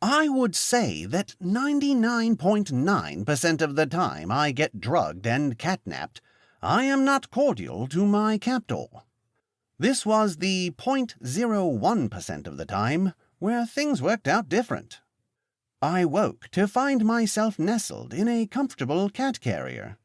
I would say that 99.9% of the time I get drugged and catnapped, I am not cordial to my captor. This was the 0.01% of the time where things worked out different. I woke to find myself nestled in a comfortable cat carrier.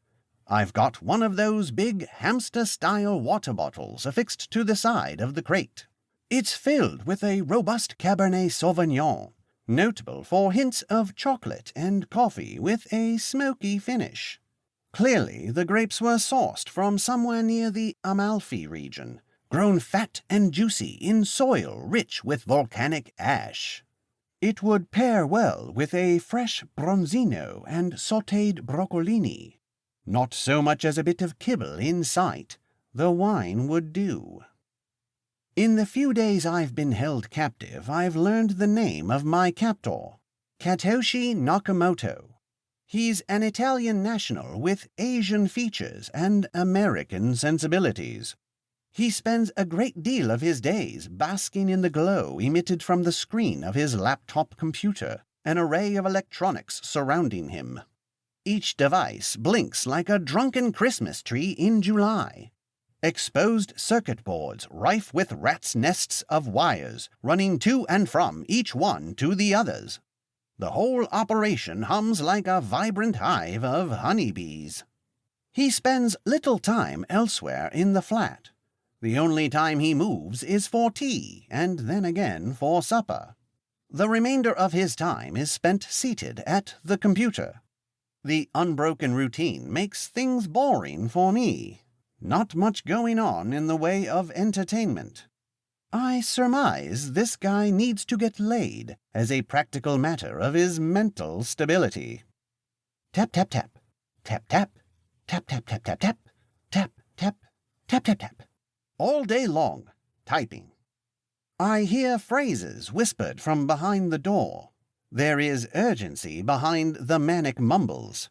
I've got one of those big hamster-style water bottles affixed to the side of the crate. It's filled with a robust Cabernet Sauvignon, notable for hints of chocolate and coffee with a smoky finish. Clearly, the grapes were sourced from somewhere near the Amalfi region, grown fat and juicy in soil rich with volcanic ash. It would pair well with a fresh bronzino and sautéed broccolini. Not so much as a bit of kibble in sight. The wine would do. In the few days I've been held captive, I've learned the name of my captor, Catoshi Nakamoto. He's an Italian national with Asian features and American sensibilities. He spends a great deal of his days basking in the glow emitted from the screen of his laptop computer, an array of electronics surrounding him. Each device blinks like a drunken Christmas tree in July. Exposed circuit boards rife with rats' nests of wires running to and from each one to the others. The whole operation hums like a vibrant hive of honeybees. He spends little time elsewhere in the flat. The only time he moves is for tea, and then again for supper. The remainder of his time is spent seated at the computer. The unbroken routine makes things boring for me. Not much going on in the way of entertainment. I surmise this guy needs to get laid as a practical matter of his mental stability. Tap, tap, tap. Tap, tap. Tap, tap, tap, tap, tap. Tap, tap. Tap, tap, tap. All day long, typing. I hear phrases whispered from behind the door. There is urgency behind the manic mumbles.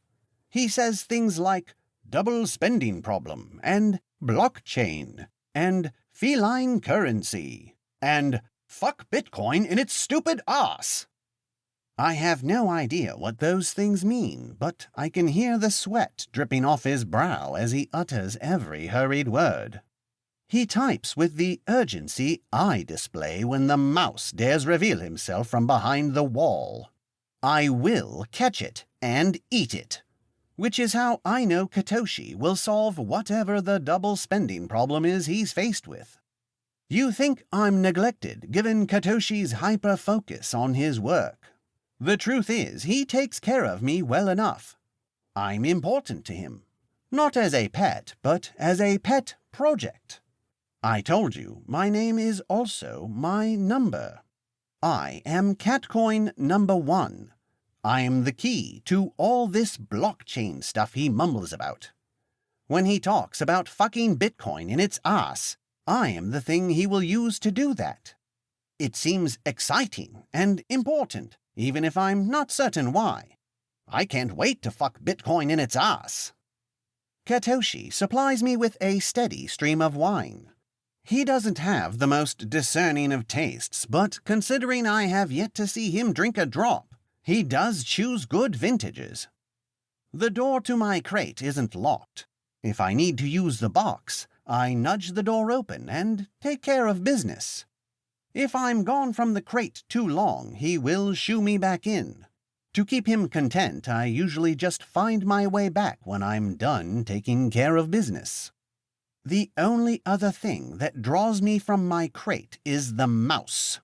He says things like double spending problem, and blockchain, and feline currency, and fuck Bitcoin in its stupid ass. I have no idea what those things mean, but I can hear the sweat dripping off his brow as he utters every hurried word. He types with the urgency I display when the mouse dares reveal himself from behind the wall. I will catch it and eat it. Which is how I know Catoshi will solve whatever the double spending problem is he's faced with. You think I'm neglected given Katoshi's hyper-focus on his work. The truth is he takes care of me well enough. I'm important to him. Not as a pet, but as a pet project. I told you my name is also my number. I am Catcoin number 1. I'm the key to all this blockchain stuff he mumbles about. When he talks about fucking Bitcoin in its ass, I am the thing he will use to do that. It seems exciting and important, even if I'm not certain why. I can't wait to fuck Bitcoin in its ass. Catoshi supplies me with a steady stream of wine. He doesn't have the most discerning of tastes, but considering I have yet to see him drink a drop, he does choose good vintages. The door to my crate isn't locked. If I need to use the box, I nudge the door open and take care of business. If I'm gone from the crate too long, he will shoo me back in. To keep him content, I usually just find my way back when I'm done taking care of business. The only other thing that draws me from my crate is the mouse.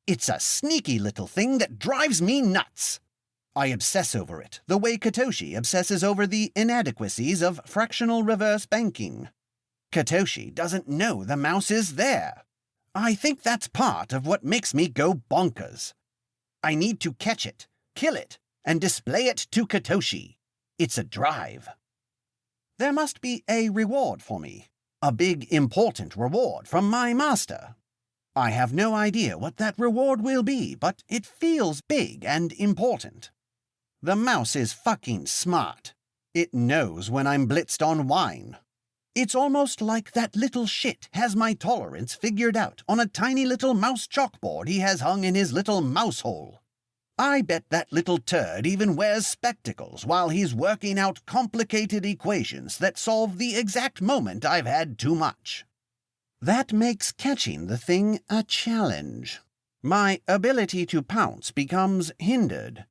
It's a sneaky little thing that drives me nuts. I obsess over it, the way Catoshi obsesses over the inadequacies of fractional reverse banking. Catoshi doesn't know the mouse is there. I think that's part of what makes me go bonkers. I need to catch it, kill it, and display it to Catoshi. It's a drive. There must be a reward for me. A big, important reward from my master. I have no idea what that reward will be, but it feels big and important. The mouse is fucking smart. It knows when I'm blitzed on wine. It's almost like that little shit has my tolerance figured out on a tiny little mouse chalkboard he has hung in his little mouse hole. I bet that little turd even wears spectacles while he's working out complicated equations that solve the exact moment I've had too much. That makes catching the thing a challenge. My ability to pounce becomes hindered.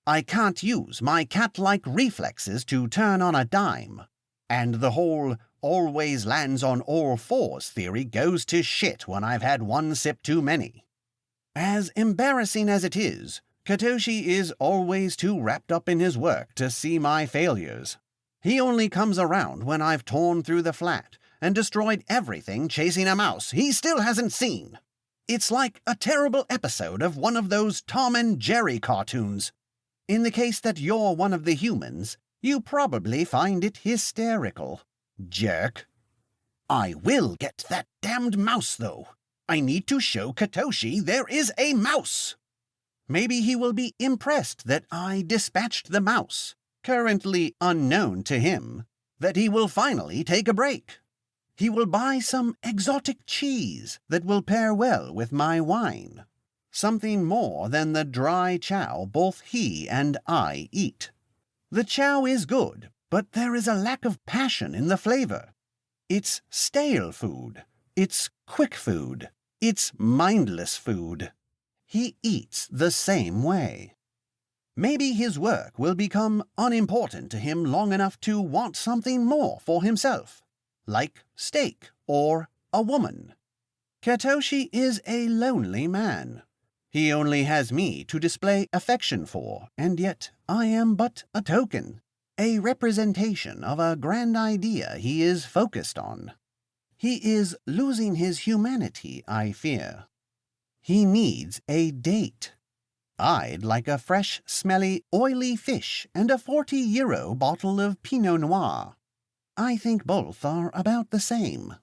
I can't use my cat-like reflexes to turn on a dime, and the whole always lands on all fours theory goes to shit when I've had one sip too many. As embarrassing as it is, Catoshi is always too wrapped up in his work to see my failures. He only comes around when I've torn through the flat and destroyed everything chasing a mouse he still hasn't seen. It's like a terrible episode of one of those Tom and Jerry cartoons. In the case that you're one of the humans, you probably find it hysterical. Jerk. I will get that damned mouse, though. I need to show Catoshi there is a mouse. Maybe he will be impressed that I dispatched the mouse, currently unknown to him, that he will finally take a break. He will buy some exotic cheese that will pair well with my wine. Something more than the dry chow both he and I eat. The chow is good, but there is a lack of passion in the flavor. It's stale food. It's quick food. It's mindless food. He eats the same way. Maybe his work will become unimportant to him long enough to want something more for himself, like steak or a woman. Catoshi is a lonely man. He only has me to display affection for, and yet I am but a token, a representation of a grand idea he is focused on. He is losing his humanity, I fear. He needs a date. I'd like a fresh, smelly, oily fish and a 40 euro bottle of Pinot Noir. I think both are about the same.